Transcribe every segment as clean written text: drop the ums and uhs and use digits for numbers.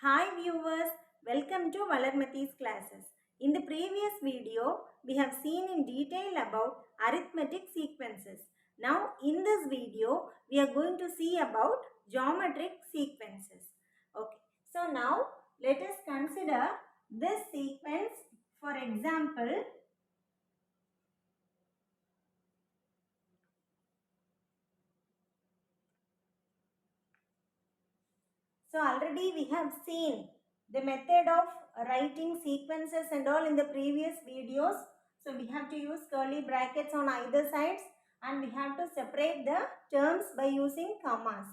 Hi viewers, welcome to Valarmati's classes. In the previous video, we have seen in detail about arithmetic sequences. Now in this video, we are going to see about geometric sequences. Okay, so now let us consider this sequence. For example, so already we have seen the method of writing sequences and all in the previous videos. So we have to use curly brackets on either sides and we have to separate the terms by using commas.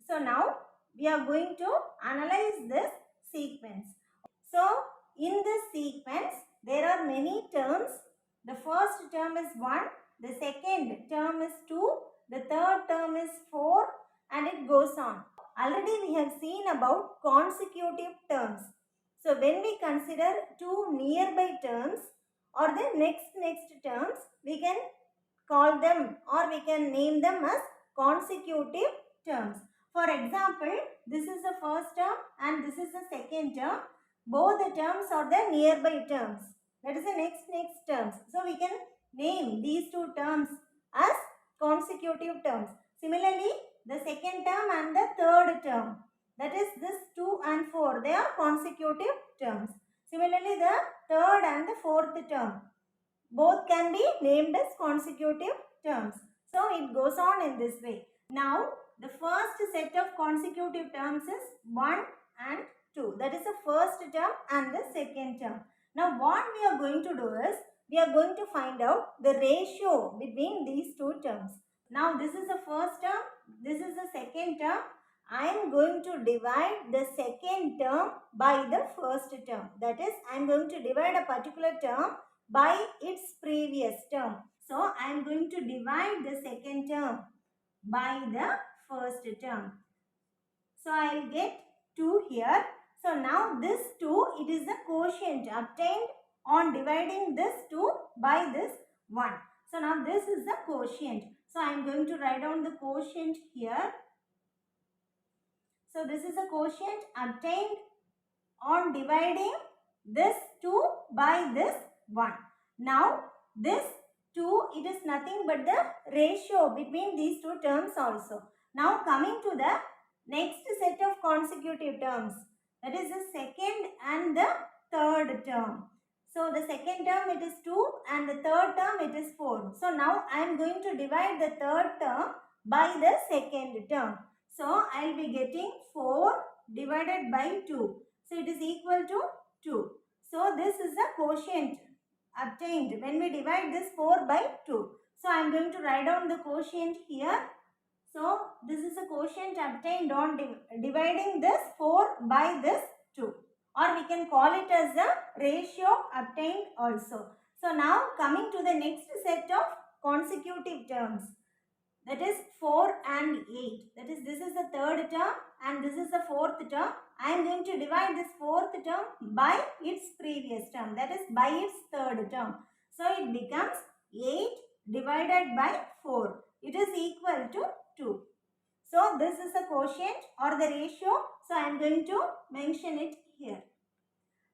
So now we are going to analyze this sequence. So in this sequence there are many terms. The first term is 1, the second term is 2, the third term is 4 and it goes on. Already we have seen about consecutive terms. So when we consider two nearby terms or the next terms, we can call them or we can name them as consecutive terms. For example, this is the first term and this is the second term. Both the terms are the nearby terms. That is the next terms. So we can name these two terms as consecutive terms. Similarly, the second term and the third term, that is this 2 and 4, they are consecutive terms. Similarly, the third and the fourth term, both can be named as consecutive terms. So it goes on in this way. Now the first set of consecutive terms is 1 and 2. That is the first term and the second term. Now what we are going to do is, we are going to find out the ratio between these two terms. Now this is the first term, this is the second term. I am going to divide the second term by the first term. That is, I am going to divide a particular term by its previous term. So I am going to divide the second term by the first term. So I will get 2 here. So now this 2, it is the quotient obtained on dividing this 2 by this 1. So now this is the quotient. So I am going to write down the quotient here. So this is the quotient obtained on dividing this 2 by this 1. Now this 2, it is nothing but the ratio between these two terms also. Now coming to the next set of consecutive terms, that is the second and the third term. So the second term it is 2 and the third term it is 4. So now I am going to divide the third term by the second term. So I will be getting 4 divided by 2. So it is equal to 2. So this is the quotient obtained when we divide this 4 by 2. So I am going to write down the quotient here. So this is the quotient obtained on dividing this 4 by this 2. Or we can call it as the ratio obtained also. So now coming to the next set of consecutive terms. That is 4 and 8. That is, this is the third term and this is the fourth term. I am going to divide this fourth term by its previous term. That is by its third term. So it becomes 8 divided by 4. It is equal to 2. So this is the quotient or the ratio. So I am going to mention it here.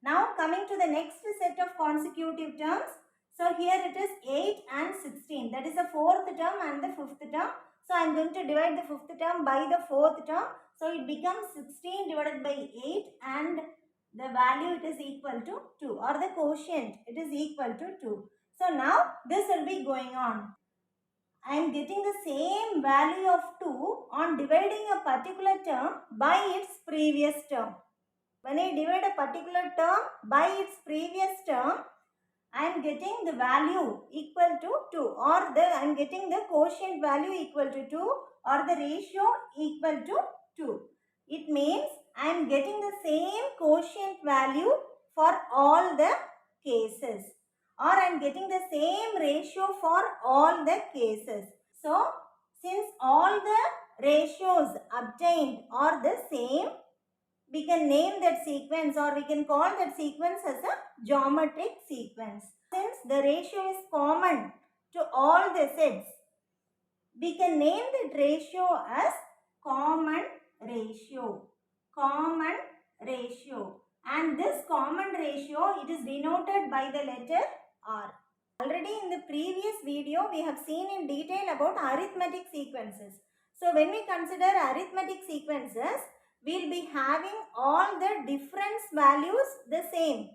Now coming to the next set of consecutive terms. So here it is 8 and 16. That is the fourth term and the fifth term. So I am going to divide the fifth term by the fourth term. So it becomes 16 divided by 8 and the value it is equal to 2 or the quotient it is equal to 2. So now this will be going on. I am getting the same value of 2 on dividing a particular term by its previous term. When I divide a particular term by its previous term, I am getting the value equal to 2 or I am getting the quotient value equal to 2 or the ratio equal to 2. It means I am getting the same quotient value for all the cases or I am getting the same ratio for all the cases. So, since all the ratios obtained are the same, we can name that sequence or we can call that sequence as a geometric sequence. Since the ratio is common to all the sets, we can name that ratio as common ratio. Common ratio. And this common ratio, it is denoted by the letter R. Already in the previous video, we have seen in detail about arithmetic sequences. So when we consider arithmetic sequences, we will be having all the difference values the same.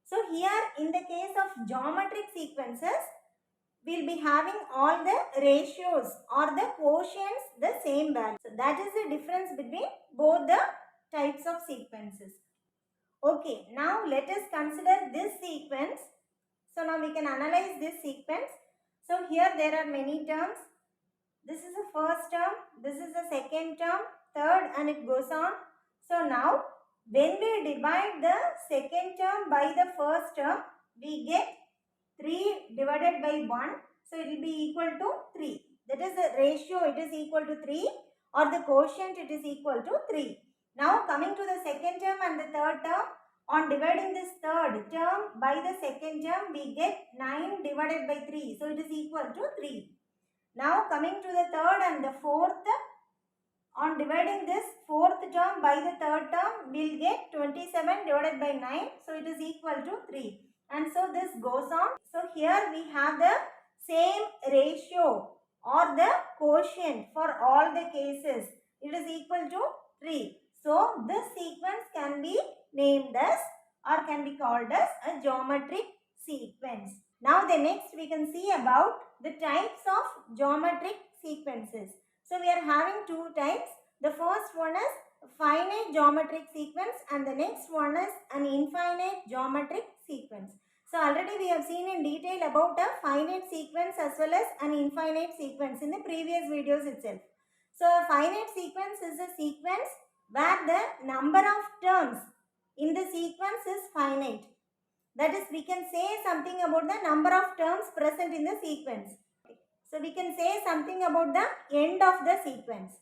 So here in the case of geometric sequences, we will be having all the ratios or the quotients the same value. So that is the difference between both the types of sequences. Okay, now let us consider this sequence. So now we can analyze this sequence. So here there are many terms. This is the first term, this is the second term, third, and it goes on. So now when we divide the second term by the first term, we get 3 divided by 1. So it will be equal to 3. That is the ratio, it is equal to 3, or the quotient, it is equal to 3. Now coming to the second term and the third term, on dividing this third term by the second term, we get 9 divided by 3. So it is equal to 3. Now coming to the third and the fourth, on dividing this fourth term by the third term, we will get 27 divided by 9. So it is equal to 3. And so this goes on. So here we have the same ratio or the quotient for all the cases. It is equal to 3. So this sequence can be named as or can be called as a geometric sequence. Now the next we can see about the types of geometric sequences. So we are having two types. The first one is finite geometric sequence and the next one is an infinite geometric sequence. So already we have seen in detail about a finite sequence as well as an infinite sequence in the previous videos itself. So a finite sequence is a sequence where the number of terms in the sequence is finite. That is, we can say something about the number of terms present in the sequence. So we can say something about the end of the sequence.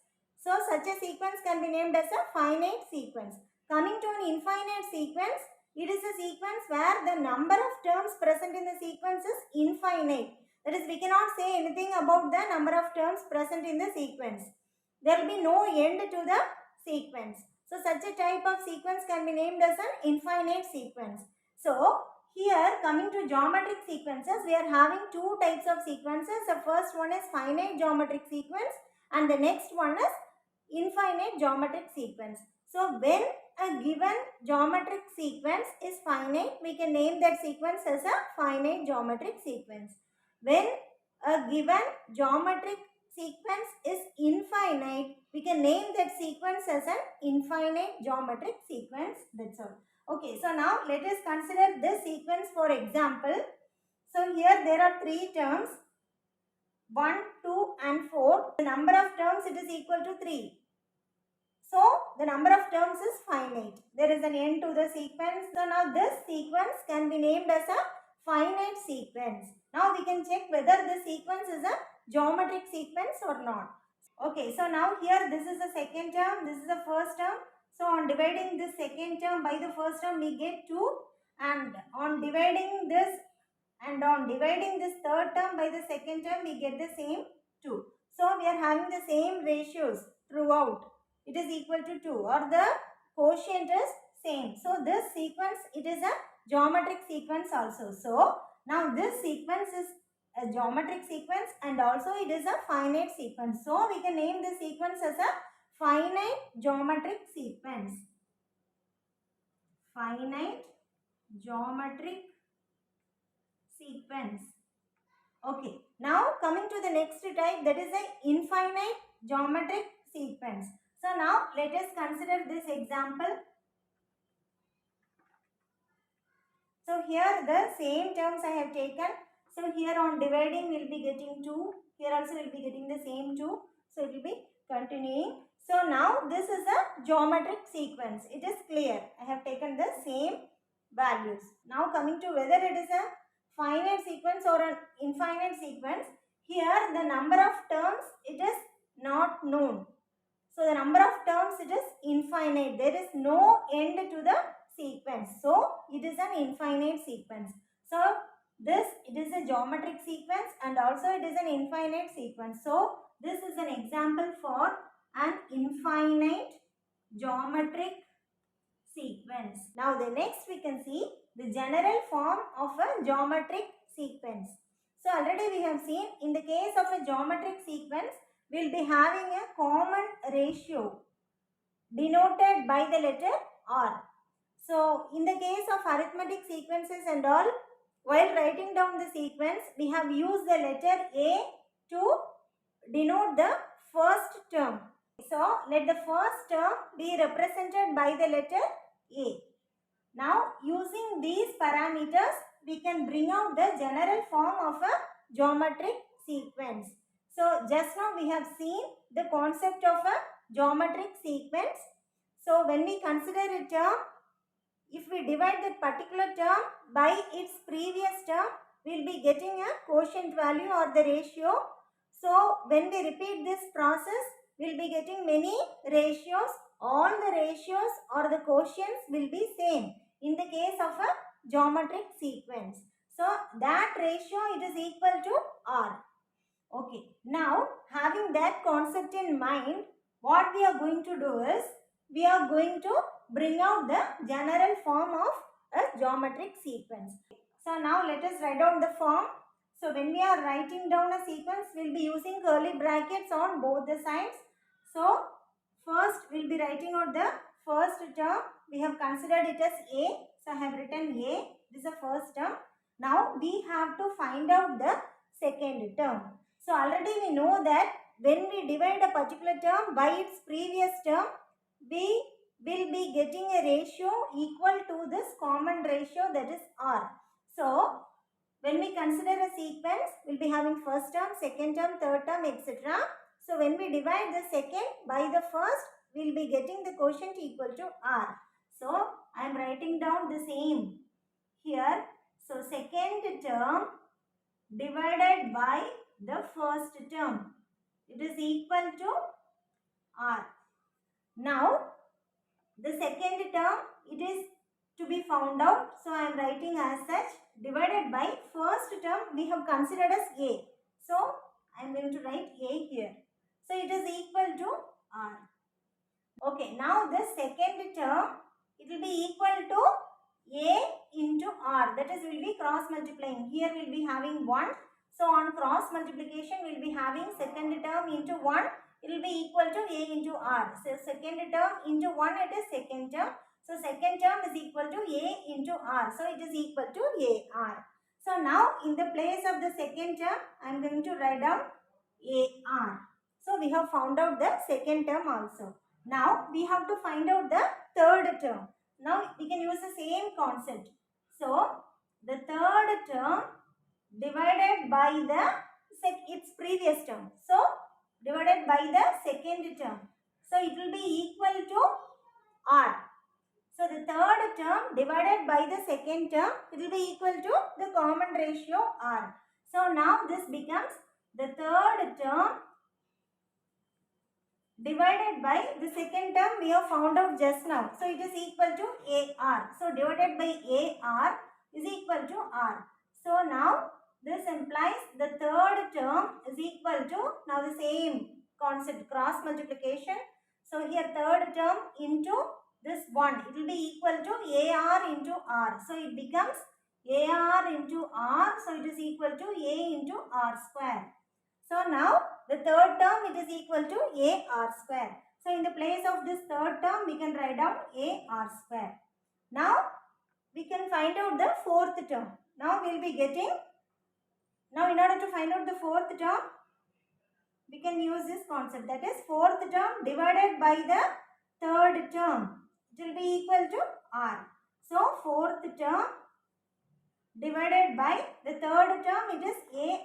So such a sequence can be named as a finite sequence. Coming to an infinite sequence, it is a sequence where the number of terms present in the sequence is infinite. That is, we cannot say anything about the number of terms present in the sequence. There will be no end to the sequence. So such a type of sequence can be named as an infinite sequence. So here coming to geometric sequences, we are having two types of sequences. The first one is finite geometric sequence and the next one is infinite geometric sequence. So when a given geometric sequence is finite, we can name that sequence as a finite geometric sequence. When a given geometric sequence is infinite, we can name that sequence as an infinite geometric sequence. That's all. Okay, so now let us consider this sequence for example. So here there are three terms, 1, 2 and 4. The number of terms, it is equal to 3. So the number of terms is finite. There is an end to the sequence. So now this sequence can be named as a finite sequence. Now we can check whether the sequence is a geometric sequence or not. Okay, so now here this is the second term, this is the first term. So on dividing this second term by the first term, we get 2, and on dividing this third term by the second term, we get the same 2. So we are having the same ratios throughout. It is equal to 2 or the quotient is same. So this sequence, it is a geometric sequence also. So now this sequence is a geometric sequence and also it is a finite sequence. So we can name this sequence as a finite geometric sequence. Finite geometric sequence. Okay, now coming to the next type, that is a infinite geometric sequence. So now let us consider this example. So here the same terms I have taken. So here on dividing we will be getting 2. Here also we will be getting the same 2. So it will be continuing. So now this is a geometric sequence. It is clear. I have taken the same values. Now coming to whether it is a finite sequence or an infinite sequence. Here the number of terms, it is not known. So the number of terms, it is infinite. There is no end to the sequence. So it is an infinite sequence. So this, it is a geometric sequence and also it is an infinite sequence. So this is an example for an infinite geometric sequence. Now the next we can see the general form of a geometric sequence. So already we have seen in the case of a geometric sequence, we will be having a common ratio denoted by the letter R. So in the case of arithmetic sequences and all, while writing down the sequence, we have used the letter A to denote the first term. So let the first term be represented by the letter A. Now using these parameters, we can bring out the general form of a geometric sequence. So just now we have seen the concept of a geometric sequence. So when we consider a term, if we divide that particular term by its previous term, we will be getting a quotient value or the ratio. So when we repeat this process, we will be getting many ratios. All the ratios or the quotients will be same in the case of a geometric sequence. So that ratio, it is equal to R. Okay. Now having that concept in mind, what we are going to do is, we are going to bring out the general form of a geometric sequence. So now let us write down the form. So when we are writing down a sequence, we will be using curly brackets on both the sides. So first we will be writing out the first term. We have considered it as A. So I have written A. This is the first term. Now we have to find out the second term. So already we know that when we divide a particular term by its previous term, we will be getting a ratio equal to this common ratio, that is R. So when we consider a sequence, we will be having first term, second term, third term, etc. So when we divide the second by the first, we will be getting the quotient equal to R. So I am writing down the same here. So second term divided by the first term, it is equal to R. Now the second term, it is to be found out. So I am writing as such, divided by first term we have considered as A. So I am going to write A here. So it is equal to R. Okay, now the second term, it will be equal to A into R. That is, we will be cross multiplying. Here we will be having 1. So on cross multiplication, we will be having second term into 1. It will be equal to A into R. So second term into 1, it is second term. So second term is equal to A into R. So it is equal to AR. So now in the place of the second term, I am going to write down AR. So we have found out the second term also. Now we have to find out the third term. Now we can use the same concept. So the third term divided by its previous term. So divided by the second term. So it will be equal to R. So the third term divided by the second term, it will be equal to the common ratio R. So now this becomes the third term divided by the second term we have found out just now. So it is equal to AR. So divided by AR is equal to R. So now this implies the third term is equal to, now the same concept, cross multiplication. So here third term into this 1, it will be equal to AR into R. So it becomes AR into R. So it is equal to A into R square. So now the third term, it is equal to AR square. So in the place of this third term, we can write down AR square. Now we can find out the fourth term. Now we will be getting, now in order to find out the fourth term, we can use this concept, that is fourth term divided by the third term. It will be equal to R. So fourth term divided by the third term, it is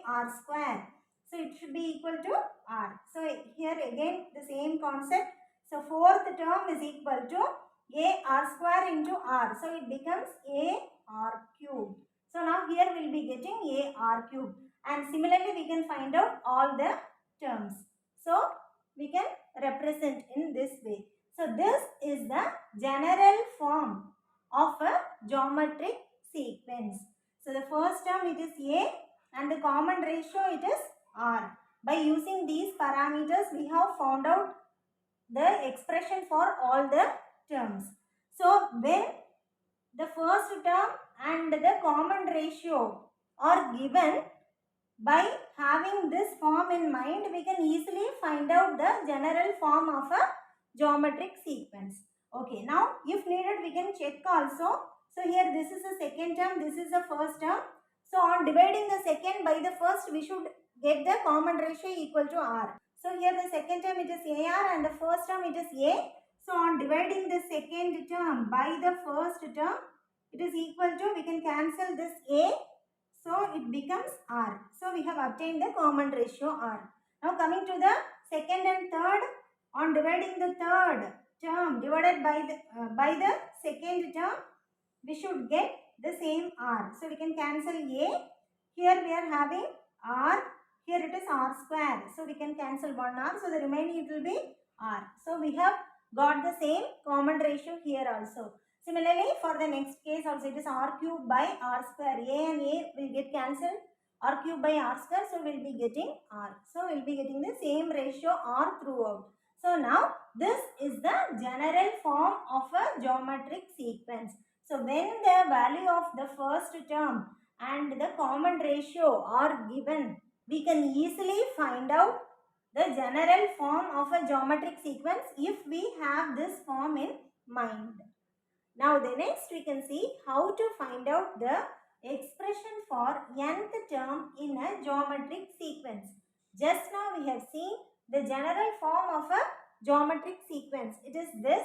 AR square. So it should be equal to R. So here again the same concept. So fourth term is equal to AR square into R. So it becomes AR cube. So now here we will be getting AR cube. And similarly we can find out all the terms. So we can represent in this way. So this is the general form of a geometric sequence. So the first term, it is A, and the common ratio, it is R. By using these parameters, we have found out the expression for all the terms. So when the first term and the common ratio are given, by having this form in mind, we can easily find out the general form of a geometric sequence. Okay, now if needed we can check also. So here this is the second term, this is the first term. So on dividing the second by the first, we should get the common ratio equal to R. So here the second term it is AR and the first term it is A. So on dividing the second term by the first term, it is equal to, we can cancel this A. So it becomes R. So we have obtained the common ratio R. Now coming to the second and third, on dividing the third term divided by the second term, we should get the same R. So we can cancel A. Here we are having R. Here it is R square. So we can cancel one R. So the remaining it will be R. So we have got the same common ratio here also. Similarly, for the next case also, it is R cube by R square. A and A will get cancelled. R cube by R square. So we will be getting R. So we will be getting the same ratio R throughout. So now this is the general form of a geometric sequence. So when the value of the first term and the common ratio are given, we can easily find out the general form of a geometric sequence if we have this form in mind. Now the next we can see how to find out the expression for nth term in a geometric sequence. Just now we have seen the general form of a geometric sequence. It is this.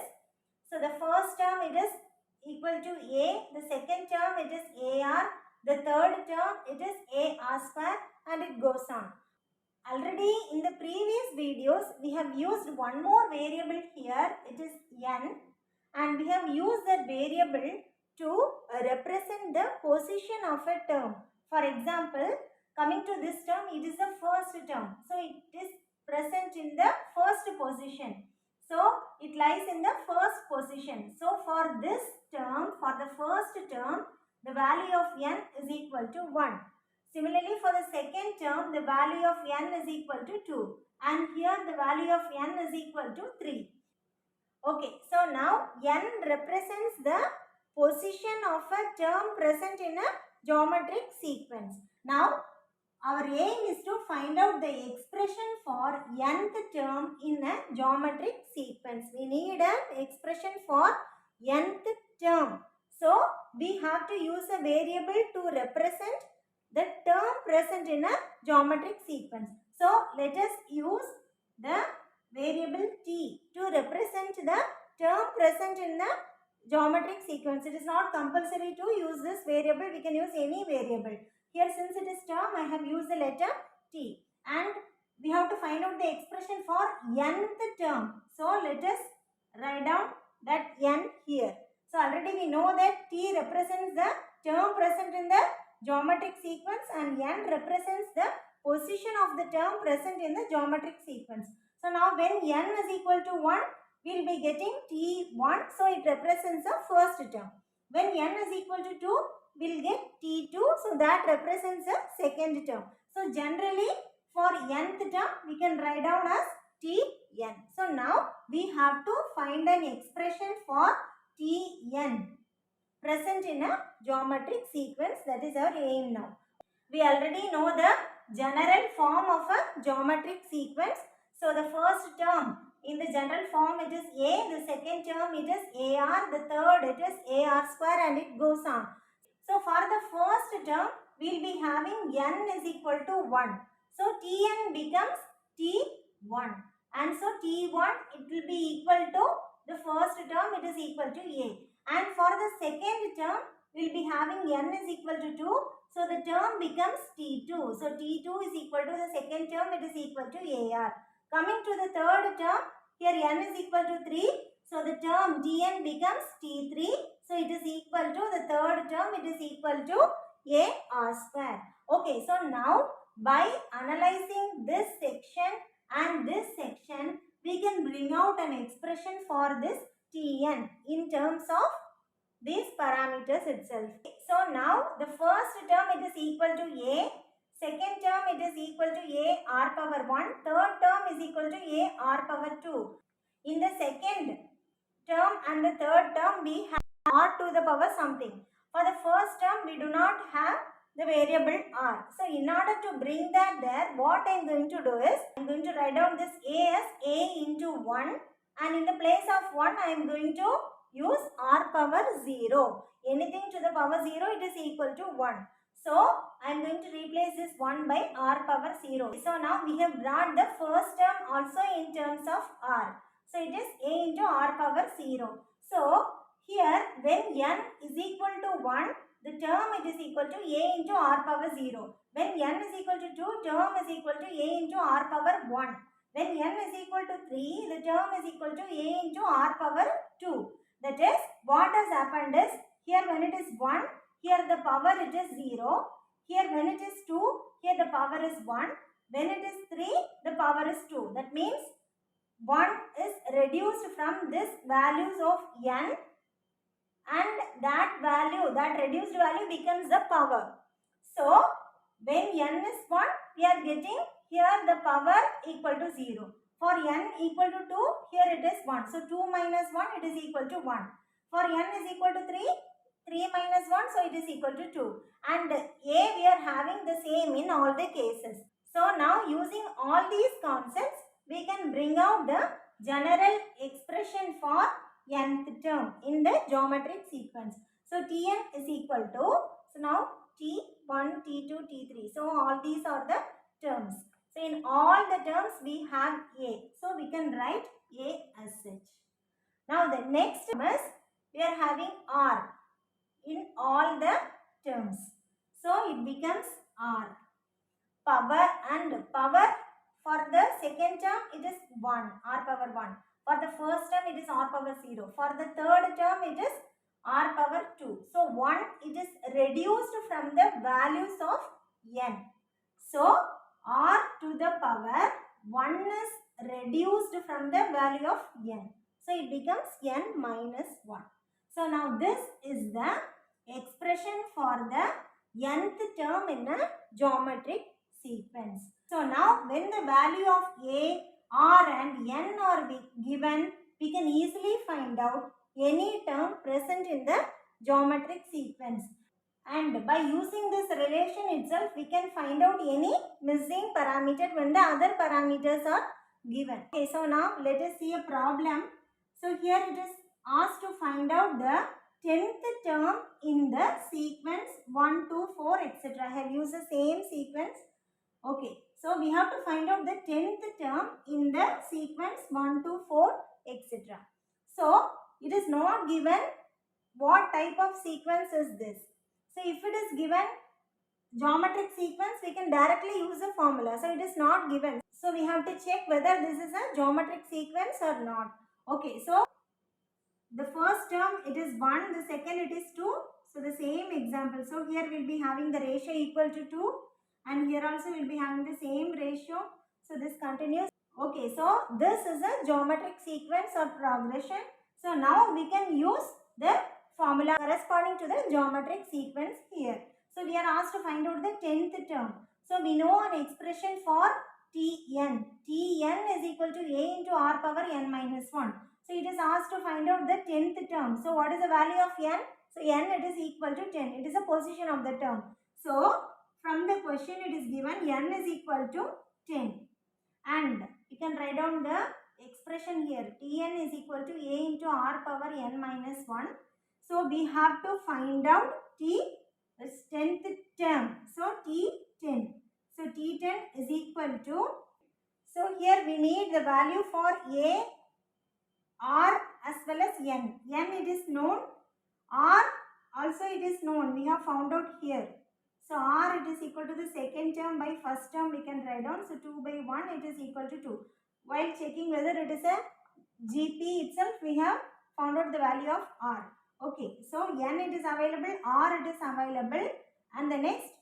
So the first term it is equal to A, the second term it is AR, the third term it is AR square, and it goes on. Already in the previous videos we have used one more variable here, it is n, and we have used that variable to represent the position of a term. For example, coming to this term, it is the first term. So it is present in the first position. So it lies in the first position. So for this term, for the first term, the value of n is equal to 1. Similarly, for the second term, the value of n is equal to 2. And here the value of n is equal to 3. Okay, so now n represents the position of a term present in a geometric sequence. Now, our aim is to find out the expression for nth term in a geometric sequence. We need an expression for nth term. So, we have to use a variable to represent the term present in a geometric sequence. So, let us use the variable t to represent the term present in the geometric sequence. It is not compulsory to use this variable. We can use any variable. Here since it is term, I have used the letter t, and we have to find out the expression for nth term. So let us write down that n here. So already we know that t represents the term present in the geometric sequence and n represents the position of the term present in the geometric sequence. So now when n is equal to 1, we will be getting T1. So it represents the first term. When n is equal to 2, we will get T2. So that represents the second term. So generally for nth term, we can write down as Tn. So now we have to find an expression for Tn present in a geometric sequence. That is our aim now. We already know the general form of a geometric sequence. So the first term in the general form it is A, the second term it is AR, the third it is AR square, and it goes on. So for the first term we will be having n is equal to 1. So Tn becomes T1, and so T1 it will be equal to the first term, it is equal to A, and for the second term we will be having n is equal to 2. So the term becomes T2. So T2 is equal to the second term, it is equal to AR. Coming to the third term, here n is equal to 3. So the term Tn becomes T3. So it is equal to the third term, it is equal to AR square. Okay, so now by analyzing this section and this section, we can bring out an expression for this Tn in terms of these parameters itself. So now the first term it is equal to A, second term it is equal to A R power 1, third term is equal to A R power 2. In the second term and the third term we have r to the power something. For the first term we do not have the variable r. So in order to bring that there, what I am going to do is, I am going to write down this a as a into 1, and in the place of 1 I am going to use r power 0. Anything to the power 0, it is equal to 1. So I am going to replace this 1 by r power 0. So now we have brought the first term also in terms of r. So it is a into r power 0. So here when n is equal to 1, the term it is equal to a into r power 0. When n is equal to 2, term is equal to a into r power 1. When n is equal to 3, the term is equal to a into r power 2. That is, what has happened is, here when it is 1, here the power it is 0. Here when it is 2, here the power is 1. When it is 3, the power is 2. That means 1 is reduced from this values of n, and that value, that reduced value becomes the power. So when n is 1, we are getting here the power equal to 0. For n equal to 2, here it is 1. So 2 minus 1, it is equal to 1. For n is equal to 3, 3 minus 1, so it is equal to 2. And a we are having the same in all the cases. So now using all these concepts, we can bring out the general expression for nth term in the geometric sequence. So Tn is equal to, so now T1, T2, T3. So all these are the terms. So in all the terms we have A. So we can write A as such. Now the next term is, we are having R in all the terms. So it becomes R. Power, and power for the second term it is 1, R power 1. For the first term it is r power 0. For the third term it is r power 2. So 1 it is reduced from the values of n. So r to the power 1 is reduced from the value of n. So it becomes n minus 1. So now this is the expression for the nth term in a geometric sequence. So now when the value of a, r and n are given, we can easily find out any term present in the geometric sequence. And by using this relation itself, we can find out any missing parameter when the other parameters are given. Okay, so now let us see a problem. So here it is asked to find out the 10th term in the sequence 1, 2, 4, etc. I have used the same sequence. Okay, so we have to find out the 10th term in the sequence 1, 2, 4, etc. So it is not given what type of sequence is this. So if it is given geometric sequence, we can directly use the formula. So it is not given. So we have to check whether this is a geometric sequence or not. Okay, so the first term it is 1, the second it is 2. So the same example. So here we will be having the ratio equal to 2, and here also we will be having the same ratio. So this continues. Okay, so this is a geometric sequence or progression. So now we can use the formula corresponding to the geometric sequence here. So we are asked to find out the 10th term. So we know an expression for Tn. Tn is equal to a into r power n minus 1. So it is asked to find out the 10th term. So what is the value of n? So n it is equal to 10. It is a position of the term. So from the question it is given n is equal to 10. And you can write down the expression here. Tn is equal to a into r power n minus 1. So we have to find out T is 10th term. So T10. So T10 is equal to, so here we need the value for a, r as well as n. N it is known, r also it is known. We have found out here. So r it is equal to the second term by first term we can write down. So 2 by 1 it is equal to 2. While checking whether it is a GP itself, we have found out the value of r. Okay, so n it is available, r it is available, and the next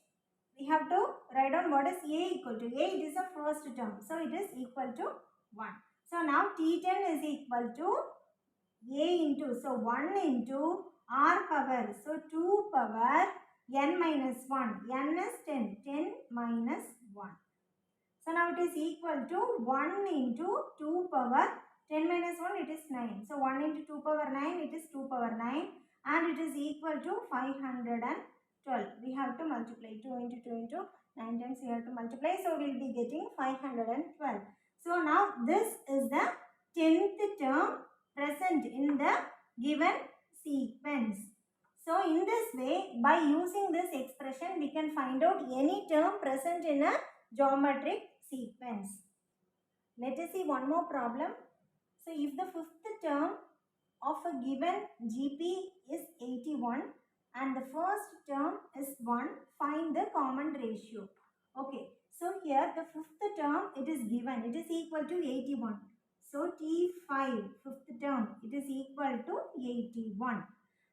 we have to write down what is a equal to. A it is a first term, so it is equal to 1. So now T10 is equal to a into, so 1 into r power, so 2 power n minus 1, n is 10, 10 minus 1. So now it is equal to 1 into 2 power 10 minus 1, it is 9. So 1 into 2 power 9, it is 2 power 9 and it is equal to 512. We have to multiply 2 into 2 into 9 times we have to multiply. So we will be getting 512. So now this is the 10th term present in the given sequence. So in this way, by using this expression, we can find out any term present in a geometric sequence. Let us see one more problem. So if the fifth term of a given GP is 81 and the first term is 1, find the common ratio. Okay, so here the fifth term, it is given, it is equal to 81. So T5, fifth term, it is equal to 81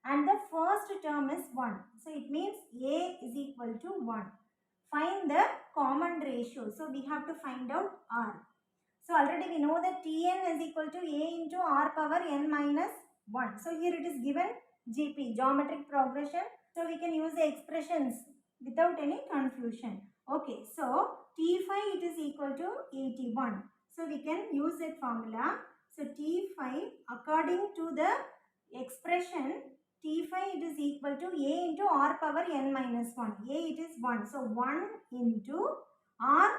and the first term is 1. So it means A is equal to 1. Find the common ratio. So we have to find out R. So already we know that Tn is equal to A into R power n minus 1. So here it is given GP, geometric progression. So we can use the expressions without any confusion. Okay, so T5 it is equal to 81. So we can use that formula. So T5 according to the expression T5 it is equal to A into R power n minus 1. A it is 1. So 1 into R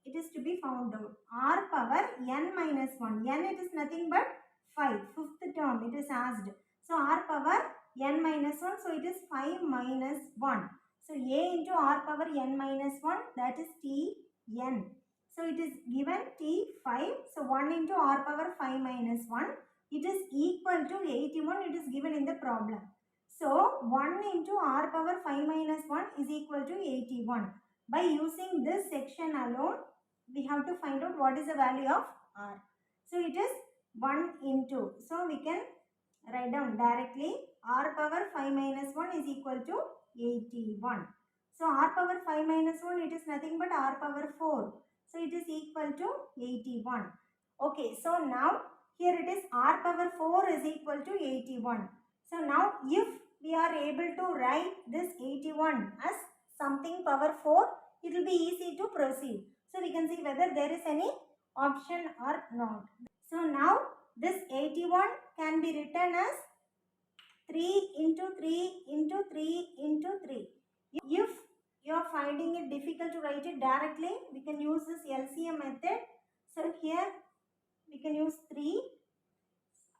it is to be found out. R power n minus 1. N it is nothing but 5. Fifth term it is asked. So R power n minus 1. So it is 5 minus 1. So A into R power n minus 1, that is Tn. So it is given T5. So 1 into R power 5 minus 1. It is equal to 81. It is given in the problem. So 1 into R power 5 minus 1 is equal to 81. By using this section alone, we have to find out what is the value of R. So it is 1 into. So we can write down directly R power 5 minus 1 is equal to 81. So R power 5 minus 1 it is nothing but R power 4. So it is equal to 81. Okay, so now here it is R power 4 is equal to 81. So now if we are able to write this 81 as something power 4, it will be easy to proceed. So we can see whether there is any option or not. So now this 81 can be written as 3 into 3 into 3 into 3. If you are finding it difficult to write it directly, we can use this LCM method. So here we can use 3.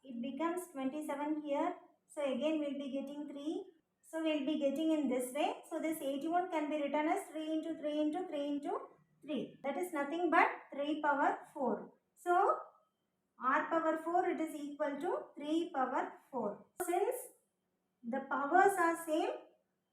It becomes 27 here. So again we will be getting 3. So we will be getting in this way. So this 81 can be written as 3 into 3 into 3 into 3. That is nothing but 3 power 4. So R power 4 it is equal to 3 power 4. Since the powers are same,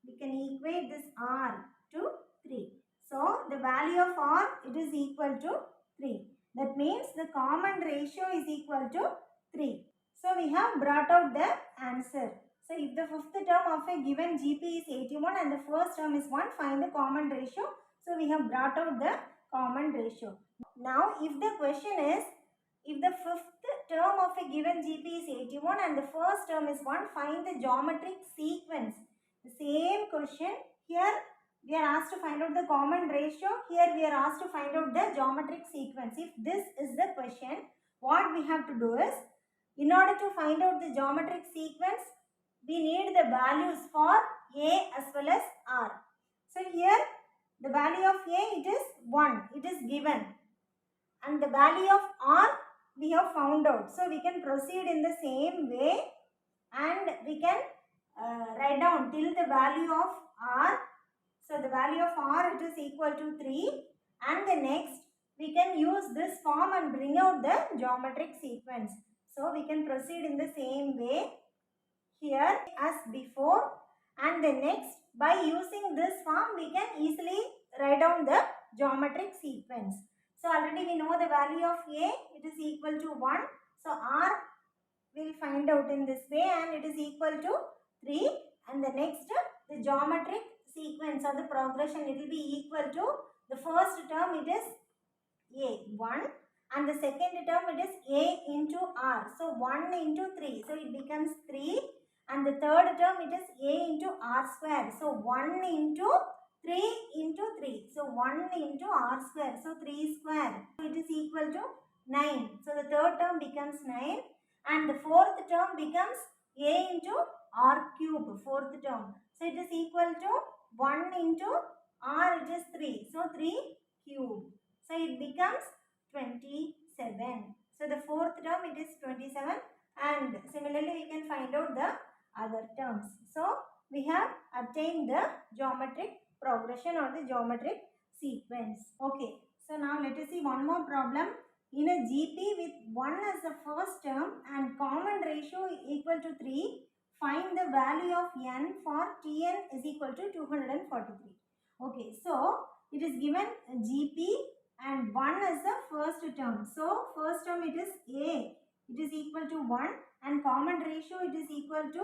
we can equate this R to 3. So the value of R it is equal to 3. That means the common ratio is equal to 3. So we have brought out the answer. So if the fifth term of a given GP is 81 and the first term is 1, find the common ratio. So we have brought out the common ratio. Now if the question is, if the fifth term of a given GP is 81 and the first term is 1, find the geometric sequence. The same question, here we are asked to find out the common ratio. Here we are asked to find out the geometric sequence. If this is the question, what we have to do is, in order to find out the geometric sequence, we need the values for A as well as R. So here the value of A it is 1. It is given. And the value of R we have found out. So we can proceed in the same way and we can write down till the value of R. So the value of R it is equal to 3 and the next we can use this form and bring out the geometric sequence. So we can proceed in the same way here as before and the next by using this form we can easily write down the geometric sequence. So already we know the value of A it is equal to 1. So R we will find out in this way and it is equal to 3 and the next the geometric sequence or the progression it will be equal to the first term it is A 1 and the second term it is A into R. So 1 into 3. So it becomes 3 and the third term it is A into R square. So 1 into 3 into 3. So 1 into R square. So 3 square. So it is equal to 9. So the third term becomes 9 and the fourth term becomes a into r cube, fourth term. So it is equal to 1 into r, it is 3. So 3 cube. So it becomes 27. So the fourth term it is 27 and similarly we can find out the other terms. So we have obtained the geometric progression or the geometric sequence. Okay. So now let us see one more problem. In a GP with 1 as the first term and common ratio equal to 3, find the value of n for Tn is equal to 243. Okay, so it is given GP and 1 as the first term. So first term it is A, it is equal to 1 and common ratio it is equal to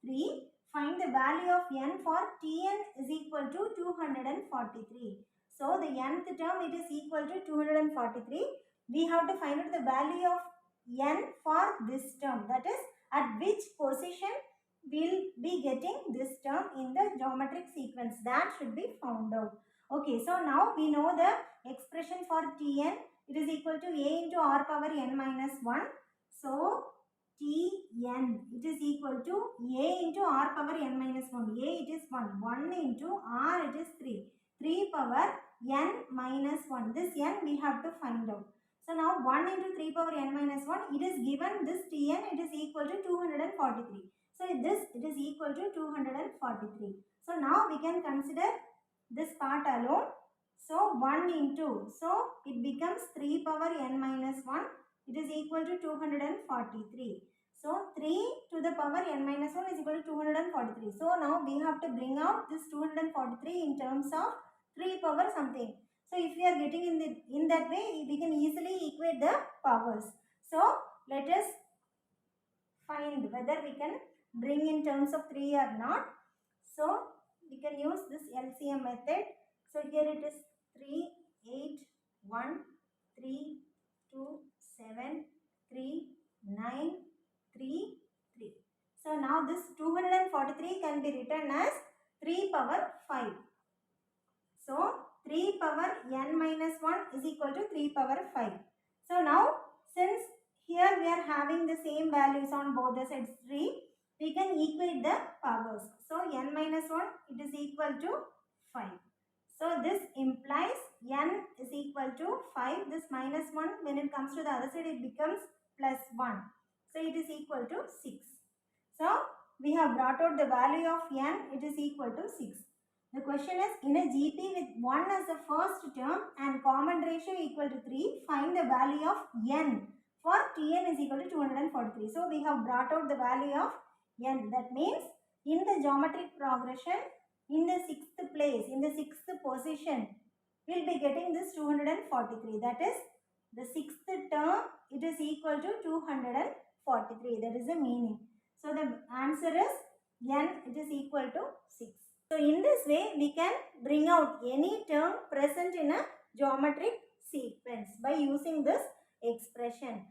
3. Find the value of n for Tn is equal to 243. So the nth term it is equal to 243. We have to find out the value of n for this term, that is at which position we'll be getting this term in the geometric sequence, that should be found out. Okay, so now we know the expression for Tn, it is equal to a into r power n minus 1. So Tn it is equal to a into r power n minus 1. A it is 1, 1 into r it is 3, 3 power n minus 1. This n we have to find out. So now 1 into 3 power n minus 1, it is given this Tn, it is equal to 243. So this it is equal to 243. So now we can consider this part alone. So 1 into, so it becomes 3 power n minus 1, it is equal to 243. So 3 to the power n minus 1 is equal to 243. So now we have to bring out this 243 in terms of 3 power something. So if we are getting in that way, we can easily equate the powers. So let us find whether we can bring in terms of 3 or not. So we can use this LCM method. So here it is 3, 8, 1, 3, 2, 7, 3, 9, 3, 3. So now this 243 can be written as 3 power 5. So 3 power n minus 1 is equal to 3 power 5. So now since here we are having the same values on both the sides 3, we can equate the powers. So n minus 1 it is equal to 5. So this implies n is equal to 5. This minus 1 when it comes to the other side it becomes plus 1. So it is equal to 6. So we have brought out the value of n, it is equal to 6. The question is, in a GP with 1 as the first term and common ratio equal to 3, find the value of n for Tn is equal to 243. So we have brought out the value of n. That means in the geometric progression, in the 6th place, in the 6th position, we will be getting this 243. That is the 6th term, it is equal to 243. That is the meaning. So the answer is n, it is equal to 6. So in this way, we can bring out any term present in a geometric sequence by using this expression.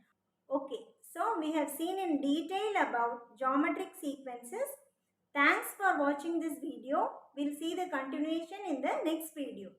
Okay, so we have seen in detail about geometric sequences. Thanks for watching this video. We'll see the continuation in the next video.